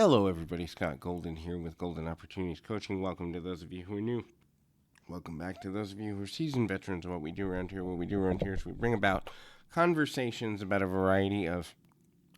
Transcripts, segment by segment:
Hello, everybody. Scott Golden here with Golden Opportunities Coaching. Welcome to those of you who are new. Welcome back to those of you who are seasoned veterans of what we do around here. What we do around here is we bring about conversations about a variety of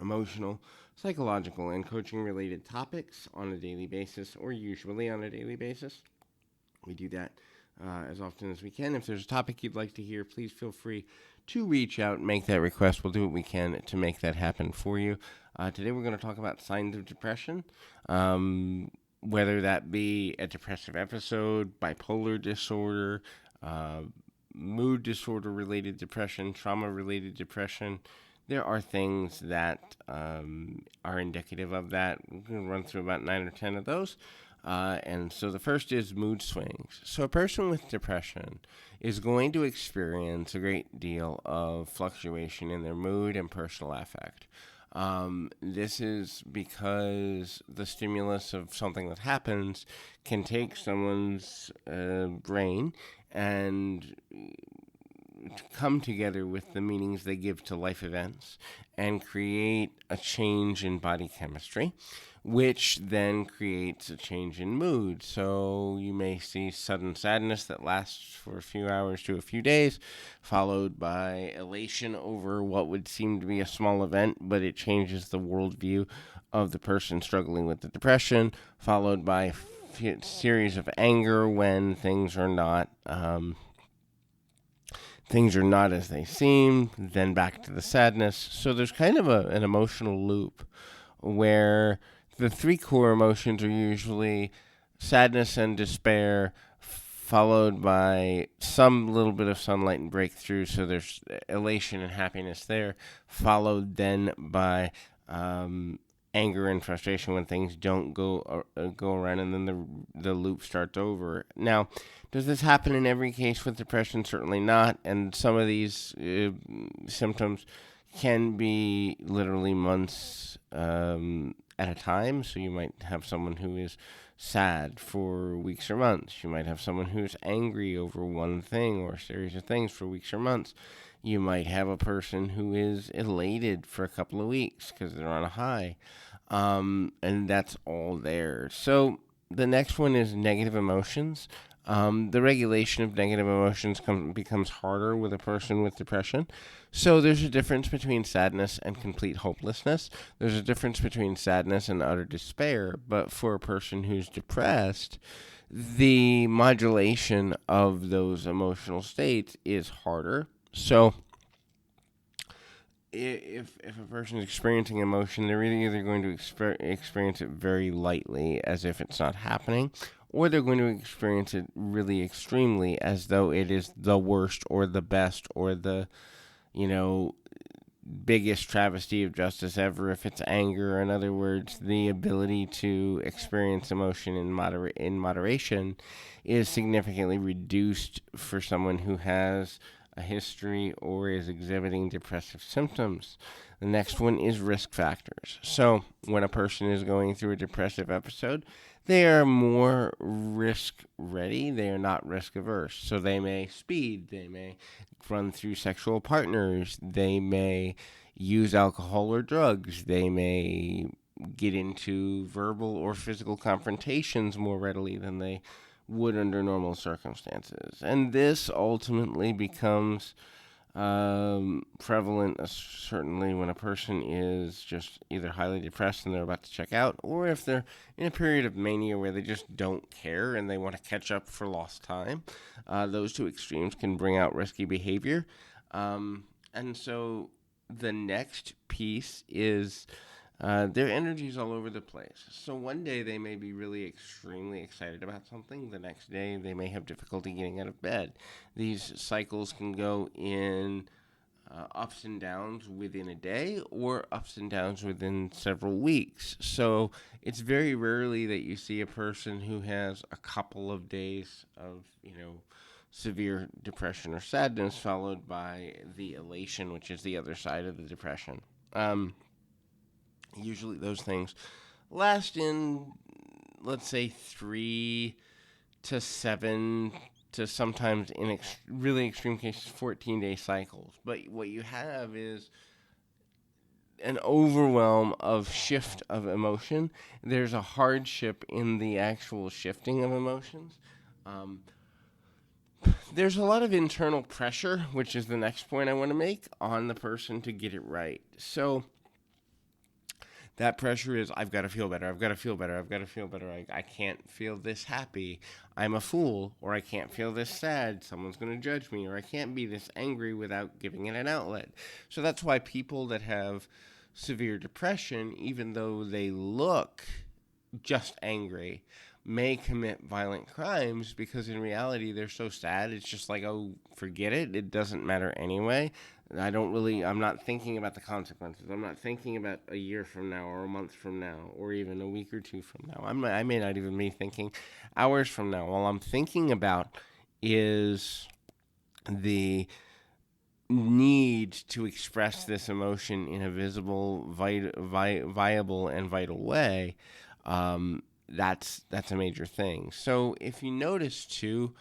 emotional, psychological, and coaching related topics on a daily basis, or usually on a daily basis. We do that as often as we can. If there's a topic you'd like to hear, please feel free to reach out and make that request. We'll do what we can to make that happen for you. Today we're going to talk about signs of depression, whether that be a depressive episode, bipolar disorder, mood disorder related depression, trauma related depression. There are things that are indicative of that. We're going to run through about 9 or 10 of those. And so the first is mood swings. So a person with depression is going to experience a great deal of fluctuation in their mood and personal affect. This is because the stimulus of something that happens can take someone's brain and come together with the meanings they give to life events and create a change in body chemistry, which then creates a change in mood. So you may see sudden sadness that lasts for a few hours to a few days, followed by elation over what would seem to be a small event, but it changes the worldview of the person struggling with the depression, followed by a series of anger when things are not as they seem, then back to the sadness. So there's kind of an emotional loop where the three core emotions are usually sadness and despair, followed by some little bit of sunlight and breakthrough. So there's elation and happiness there, followed then by anger and frustration when things don't go around, and then the loop starts over. Now, does this happen in every case with depression? Certainly not. And some of these symptoms can be literally months at a time. So you might have someone who is sad for weeks or months. You might have someone who's angry over one thing or a series of things for weeks or months. You might have a person who is elated for a couple of weeks because they're on a high. And that's all there. So the next one is negative emotions. The regulation of negative emotions becomes harder with a person with depression. So there's a difference between sadness and complete hopelessness. There's a difference between sadness and utter despair. But for a person who's depressed, the modulation of those emotional states is harder. So if a person is experiencing emotion, they're either going to experience it very lightly, as if it's not happening, or they're going to experience it really extremely, as though it is the worst or the best or the, biggest travesty of justice ever if it's anger. In other words, the ability to experience emotion in moderation is significantly reduced for someone who has a history or is exhibiting depressive symptoms. The next one is risk factors. So when a person is going through a depressive episode, they are more risk ready. They are not risk averse. So they may speed, they may run through sexual partners, they may use alcohol or drugs, they may get into verbal or physical confrontations more readily than they would under normal circumstances. And this ultimately becomes prevalent, certainly when a person is just either highly depressed and they're about to check out, or if they're in a period of mania where they just don't care and they want to catch up for lost time. Those two extremes can bring out risky behavior. And so the next piece is their energy is all over the place. So one day they may be really extremely excited about something. The next day they may have difficulty getting out of bed. These cycles can go in ups and downs within a day or ups and downs within several weeks. So it's very rarely that you see a person who has a couple of days of, severe depression or sadness followed by the elation, which is the other side of the depression. Usually those things last in, let's say, 3 to 7 to sometimes in really extreme cases 14-day cycles. But what you have is an overwhelm of shift of emotion. There's a hardship in the actual shifting of emotions. Um, there's a lot of internal pressure, which is the next point I want to make, on the person to get it right. So that pressure is, I've got to feel better. I've got to feel better. I've got to feel better. I can't feel this happy. I'm a fool. Or I can't feel this sad. Someone's going to judge me. Or I can't be this angry without giving it an outlet. So that's why people that have severe depression, even though they look just angry, may commit violent crimes, because in reality they're so sad. It's just like, oh, forget it. It doesn't matter anyway. I'm not thinking about the consequences. I'm not thinking about a year from now or a month from now or even a week or two from now. I may not even be thinking hours from now. All I'm thinking about is the need to express this emotion in a visible, viable, and vital way. That's a major thing. So if you notice too,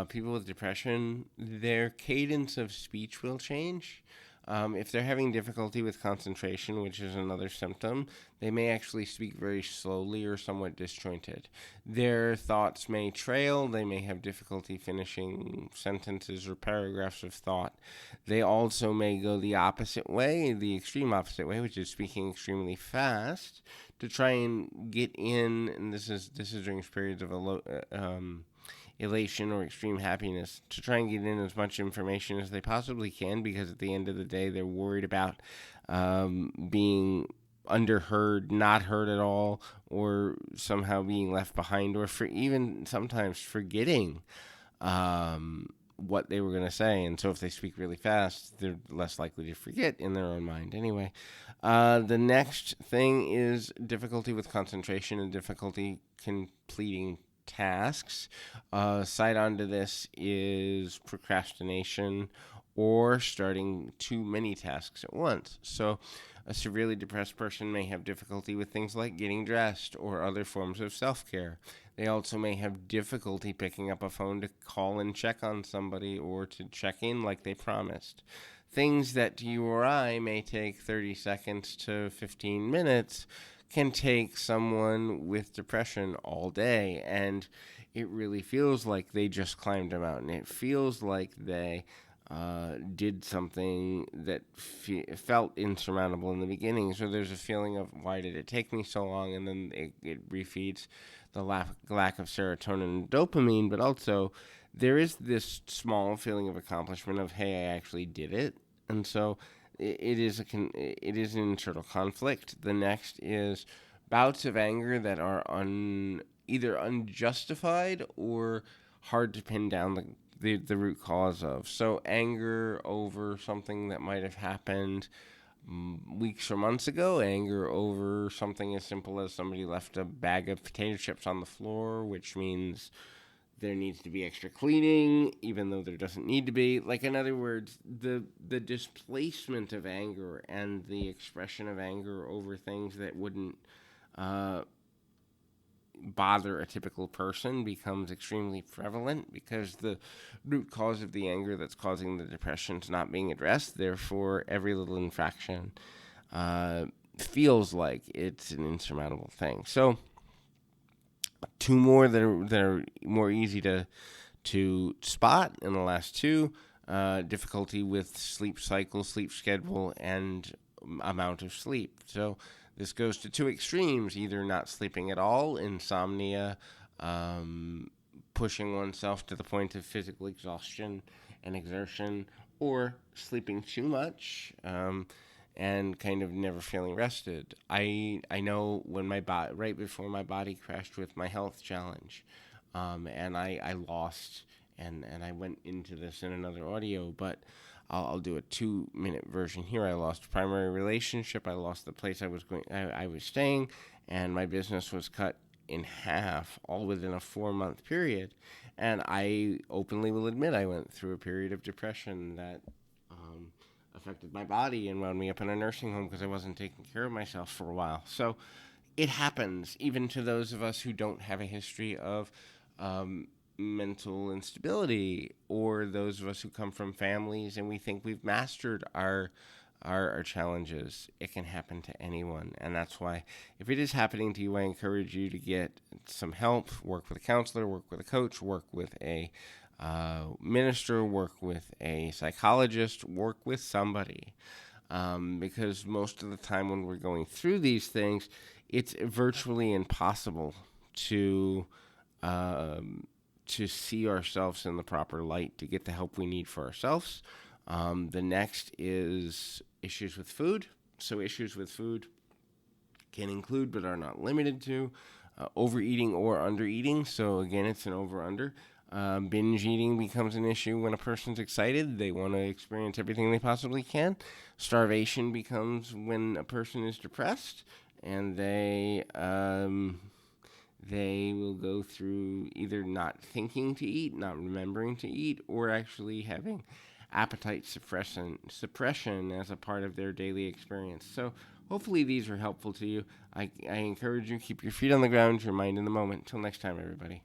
people with depression, their cadence of speech will change. If they're having difficulty with concentration, which is another symptom, they may actually speak very slowly or somewhat disjointed. Their thoughts may trail. They may have difficulty finishing sentences or paragraphs of thought. They also may go the opposite way, the extreme opposite way, which is speaking extremely fast to try and get in. And this is during periods of elation or extreme happiness, to try and get in as much information as they possibly can, because at the end of the day they're worried about being underheard, not heard at all, or somehow being left behind, or for even sometimes forgetting what they were going to say. And so if they speak really fast, they're less likely to forget in their own mind anyway. The next thing is difficulty with concentration and difficulty completing tasks. Side onto this is procrastination or starting too many tasks at once. So a severely depressed person may have difficulty with things like getting dressed or other forms of self-care. They also may have difficulty picking up a phone to call and check on somebody or to check in like they promised. Things that to you or I may take 30 seconds to 15 minutes can take someone with depression all day, and it really feels like they just climbed a mountain. It feels like they did something that felt insurmountable in the beginning. So there's a feeling of, why did it take me so long? And then it refeeds the lack of serotonin and dopamine, but also there is this small feeling of accomplishment of, hey, I actually did it. And so it is an internal conflict. The next is bouts of anger that are either unjustified or hard to pin down the root cause of. So anger over something that might have happened weeks or months ago, anger over something as simple as somebody left a bag of potato chips on the floor, which means there needs to be extra cleaning, even though there doesn't need to be. Like, in other words, the displacement of anger and the expression of anger over things that wouldn't bother a typical person becomes extremely prevalent, because the root cause of the anger that's causing the depression is not being addressed. Therefore, every little infraction feels like it's an insurmountable thing. So, two more that are more easy to spot in the last two: difficulty with sleep cycle, sleep schedule, and amount of sleep. So this goes to two extremes: either not sleeping at all, insomnia, pushing oneself to the point of physical exhaustion and exertion, or sleeping too much, and kind of never feeling rested. I know when right before my body crashed with my health challenge, and I lost, and I went into this in another audio, but I'll do a 2-minute version here. I lost a primary relationship. I lost the place I was staying, and my business was cut in half, all within a 4-month period. And I openly will admit I went through a period of depression that affected my body and wound me up in a nursing home because I wasn't taking care of myself for a while. So it happens, even to those of us who don't have a history of mental instability, or those of us who come from families and we think we've mastered our are challenges. It can happen to anyone. And that's why, if it is happening to you, I encourage you to get some help, work with a counselor, work with a coach, work with a minister, work with a psychologist, work with somebody. Because most of the time when we're going through these things, it's virtually impossible to see ourselves in the proper light, to get the help we need for ourselves. The next is issues with food. So issues with food can include, but are not limited to, overeating or undereating. So again, it's an over-under. Binge eating becomes an issue when a person's excited. They want to experience everything they possibly can. Starvation becomes when a person is depressed and they will go through either not thinking to eat, not remembering to eat, or actually having appetite suppression as a part of their daily experience. So hopefully these are helpful to you. I encourage you, keep your feet on the ground, your mind in the moment. Until next time, everybody.